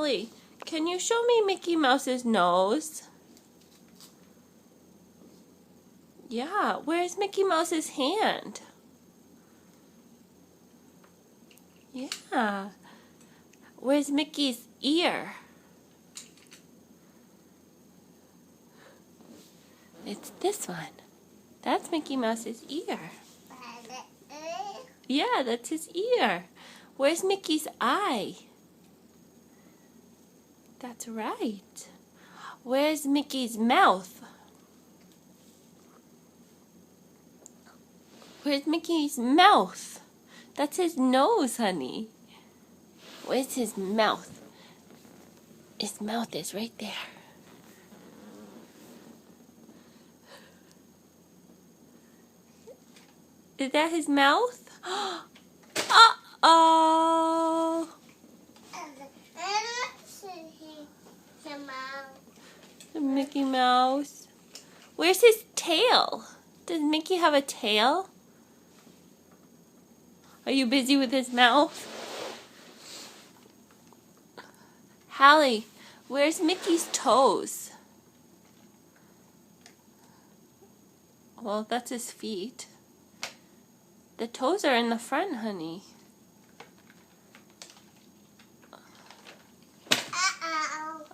Hallie, can you show me Mickey Mouse's nose? Yeah, where's Mickey Mouse's hand? Yeah. Where's Mickey's ear? It's this one. That's Mickey Mouse's ear. Yeah, that's his ear. Where's Mickey's eye? That's right. Where's Mickey's mouth? Where's Mickey's mouth? That's his nose, honey. Where's his mouth? His mouth is right there. Is that his mouth? Uh-oh! Mickey Mouse. Where's his tail? Does Mickey have a tail? Are you busy with his mouth? Hallie, where's Mickey's toes? Well, that's his feet. The toes are in the front, honey.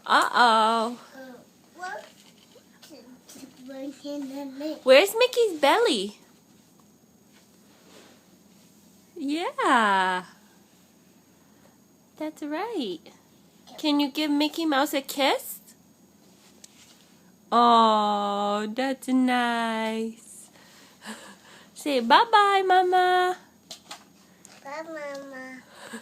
Uh-oh. Where's Mickey's belly? Yeah. That's right. Can you give Mickey Mouse a kiss? Oh, that's nice. Say bye-bye, Mama. Bye, Mama.